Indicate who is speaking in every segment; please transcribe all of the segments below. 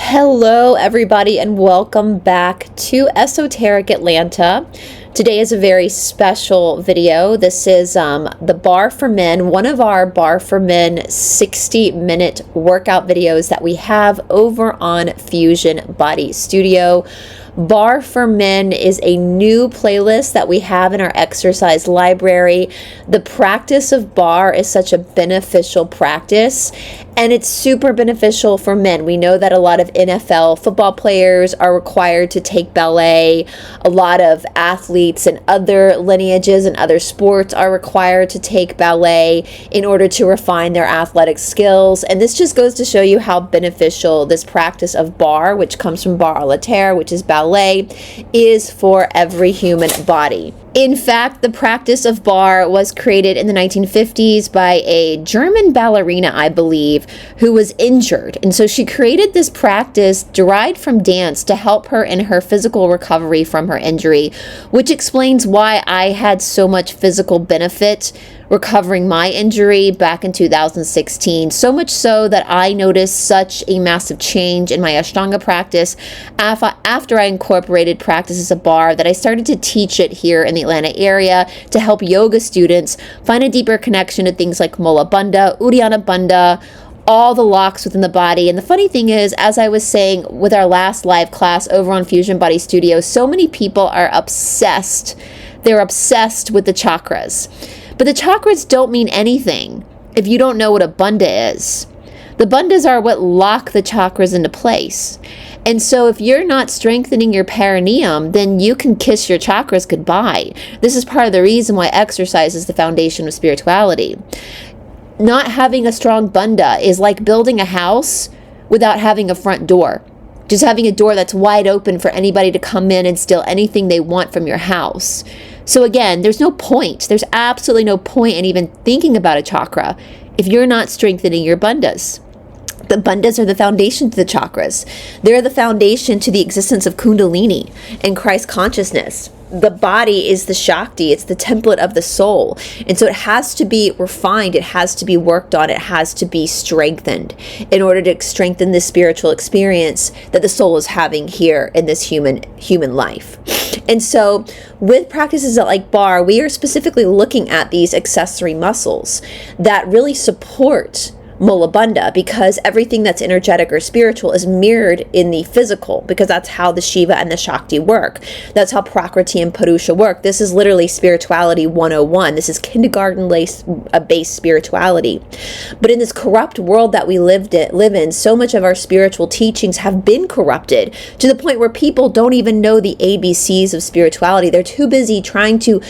Speaker 1: Hello, everybody, and welcome back to Esoteric Atlanta. Today is a very special video. This is the Barre for Men, one of our Barre for Men 60-minute workout videos that we have over on Fusion Body Studio. Barre for Men is a new playlist that we have in our exercise library. The practice of barre is such a beneficial practice, and it's super beneficial for men. We know that a lot of NFL football players are required to take ballet. A lot of athletes and other lineages and other sports are required to take ballet in order to refine their athletic skills. And this just goes to show you how beneficial this practice of barre, which comes from barre à la terre, which is ballet, is for every human body. In fact, the practice of barre was created in the 1950s by a German ballerina, I believe, who was injured. And so she created this practice derived from dance to help her in her physical recovery from her injury, which explains why I had so much physical benefit recovering my injury back in 2016. So much so that I noticed such a massive change in my Ashtanga practice after I incorporated practices of barre that I started to teach it here in the Atlanta area to help yoga students find a deeper connection to things like Mula Bandha, Uddiyana Bandha, all the locks within the body. And the funny thing is, as I was saying with our last live class over on Fusion Body Studio, so many people are obsessed. They're obsessed with the chakras. But the chakras don't mean anything if you don't know what a bandha is. The bandhas are what lock the chakras into place. And so if you're not strengthening your perineum, then you can kiss your chakras goodbye. This is part of the reason why exercise is the foundation of spirituality. Not having a strong bandha is like building a house without having a front door. Just having a door that's wide open for anybody to come in and steal anything they want from your house. So again, there's no point. There's absolutely no point in even thinking about a chakra if you're not strengthening your bandhas. The bandhas are the foundation to the chakras. They're the foundation to the existence of Kundalini and Christ consciousness. The body is the Shakti. It's the template of the soul. And so it has to be refined. It has to be worked on. It has to be strengthened in order to strengthen the spiritual experience that the soul is having here in this human life. And so with practices like barre, we are specifically looking at these accessory muscles that really support Mula Bandha, because everything that's energetic or spiritual is mirrored in the physical, because that's how the Shiva and the Shakti work. That's how Prakriti and Purusha work. This is literally spirituality 101. This is kindergarten-based spirituality. But in this corrupt world that we live in, so much of our spiritual teachings have been corrupted to the point where people don't even know the ABCs of spirituality. They're too busy trying to,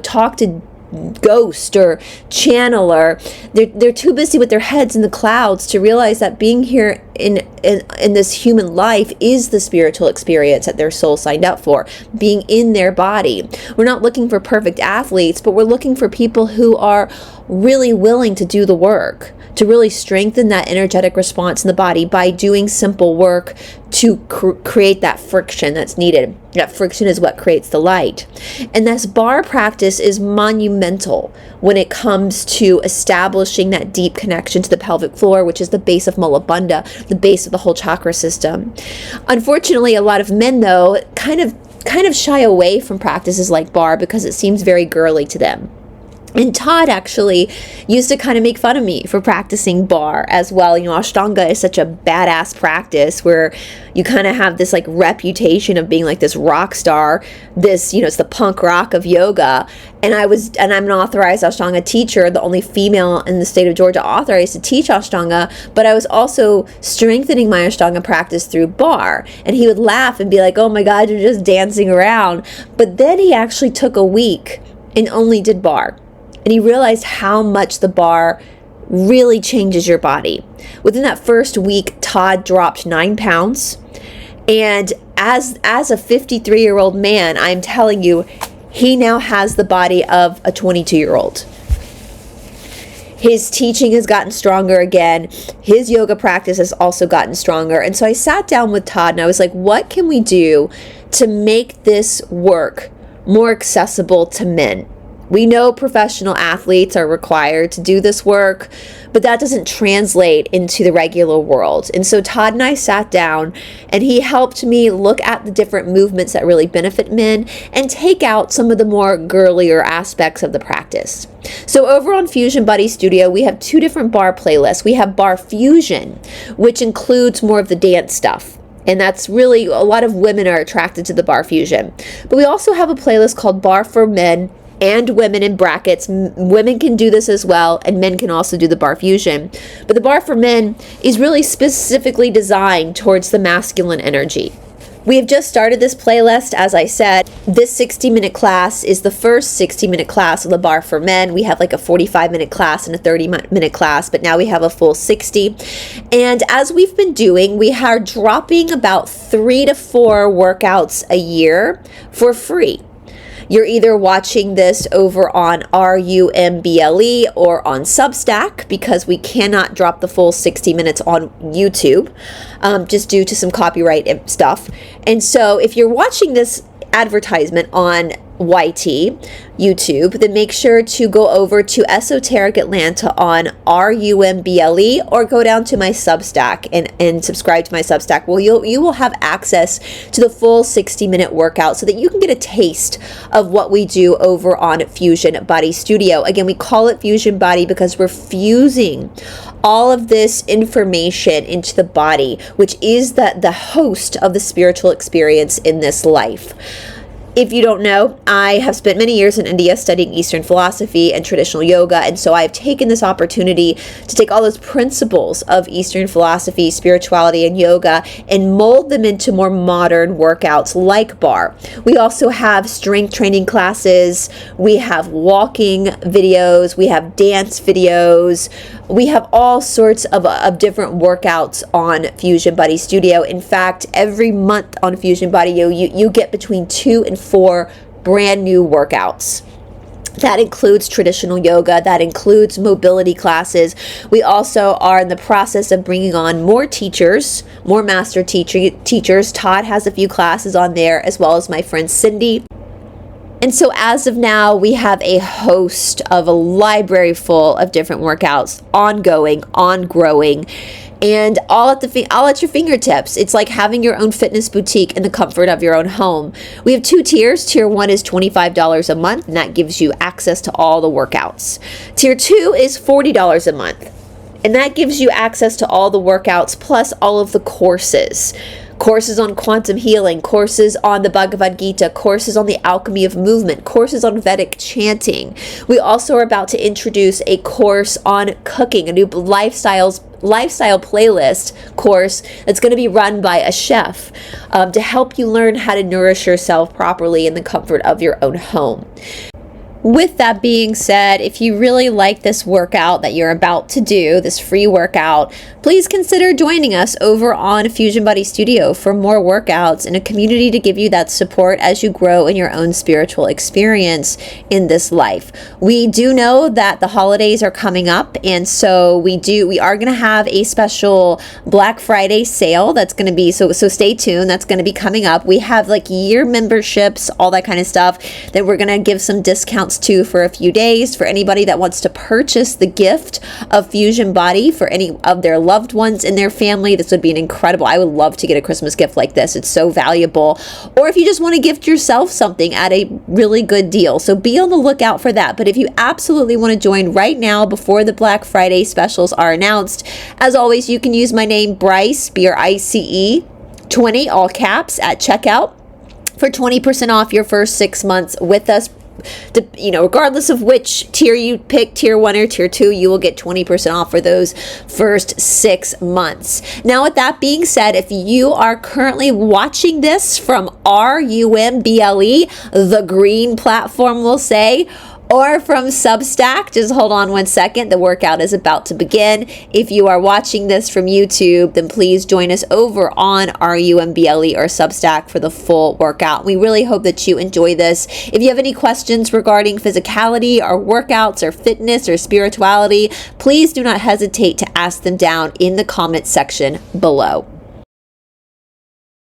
Speaker 1: talk to ghost or channel, or they're too busy with their heads in the clouds to realize that being here in this human life is the spiritual experience that their soul signed up for, being in their body. We're not looking for perfect athletes, but we're looking for people who are really willing to do the work, to really strengthen that energetic response in the body by doing simple work to create that friction that's needed. That friction is what creates the light. And this barre practice is monumental when it comes to establishing that deep connection to the pelvic floor, which is the base of Mula Bandha, the base of the whole chakra system. Unfortunately, a lot of men, though, kind of shy away from practices like barre because it seems very girly to them. And Todd actually used to kind of make fun of me for practicing barre as well. Ashtanga is such a badass practice where you kind of have this like reputation of being like this rock star, this, it's the punk rock of yoga. And I'm an authorized Ashtanga teacher, the only female in the state of Georgia authorized to teach Ashtanga, but I was also strengthening my Ashtanga practice through barre. And he would laugh and be like, oh my God, you're just dancing around. But then he actually took a week and only did barre. And he realized how much the barre really changes your body. Within that first week, Todd dropped 9 pounds. And as a 53-year-old man, I'm telling you, he now has the body of a 22-year-old. His teaching has gotten stronger again. His yoga practice has also gotten stronger. And so I sat down with Todd and I was like, what can we do to make this work more accessible to men? We know professional athletes are required to do this work, but that doesn't translate into the regular world. And so Todd and I sat down and he helped me look at the different movements that really benefit men and take out some of the more girlier aspects of the practice. So over on Fusion Buddy Studio, we have 2 different bar playlists. We have Bar Fusion, which includes more of the dance stuff. And that's really, a lot of women are attracted to the Bar Fusion. But we also have a playlist called Bar for Men and Women in brackets. Women can do this as well, and men can also do the Bar Fusion. But the Bar for Men is really specifically designed towards the masculine energy. We have just started this playlist, as I said. This 60-minute class is the first 60-minute class of the Bar for Men. We have like a 45-minute class and a 30-minute class, but now we have a full 60. And as we've been doing, we are dropping about 3 to 4 workouts a year for free. You're either watching this over on RUMBLE or on Substack, because we cannot drop the full 60 minutes on YouTube, just due to some copyright stuff. And so if you're watching this advertisement on YouTube, then make sure to go over to Esoteric Atlanta on RUMBLE or go down to my Substack and subscribe to my Substack. Well, you will have access to the full 60-minute workout so that you can get a taste of what we do over on Fusion Body Studio. Again, we call it Fusion Body because we're fusing all of this information into the body, which is the host of the spiritual experience in this life. If you don't know, I have spent many years in India studying Eastern philosophy and traditional yoga, and so I've taken this opportunity to take all those principles of Eastern philosophy, spirituality, and yoga and mold them into more modern workouts like bar. We also have strength training classes, we have walking videos, we have dance videos, we have all sorts of different workouts on Fusion Buddy Studio. In fact, every month on Fusion Buddy, you get between 2 and 4 brand new workouts. That includes traditional yoga, that includes mobility classes. We also are in the process of bringing on more teachers, more master teachers. Todd has a few classes on there, as well as my friend Cindy. And so as of now, we have a host of a library full of different workouts, ongoing, on-growing, and all at your fingertips. It's like having your own fitness boutique in the comfort of your own home. We have 2 tiers. Tier 1 is $25 a month, and that gives you access to all the workouts. Tier 2 is $40 a month, and that gives you access to all the workouts plus all of the courses. Courses on quantum healing, courses on the Bhagavad Gita, courses on the alchemy of movement, courses on Vedic chanting. We also are about to introduce a course on cooking, a new lifestyle playlist course that's going to be run by a chef to help you learn how to nourish yourself properly in the comfort of your own home. With that being said, if you really like this workout that you're about to do, this free workout, please consider joining us over on Fusion Buddy Studio for more workouts and a community to give you that support as you grow in your own spiritual experience in this life. We do know that the holidays are coming up, and so we are going to have a special Black Friday sale that's going to be, so stay tuned, that's going to be coming up. We have like year memberships, all that kind of stuff that we're going to give some discounts to for a few days for anybody that wants to purchase the gift of Fusion Body for any of their loved ones in their family. This would be an incredible, I would love to get a Christmas gift like this. It's so valuable. Or if you just want to gift yourself something at a really good deal. So be on the lookout for that. But if you absolutely want to join right now before the Black Friday specials are announced, as always, you can use my name, Brice, BRICE 20, all caps, at checkout for 20% off your first 6 months with us. Regardless of which tier you pick, tier 1 or tier 2, you will get 20% off for those first 6 months. Now, with that being said, if you are currently watching this from RUMBLE, the green platform will say, or from Substack, just hold on one second, the workout is about to begin. If you are watching this from YouTube, then please join us over on RUMBLE or Substack for the full workout. We really hope that you enjoy this. If you have any questions regarding physicality or workouts or fitness or spirituality, please do not hesitate to ask them down in the comment section below.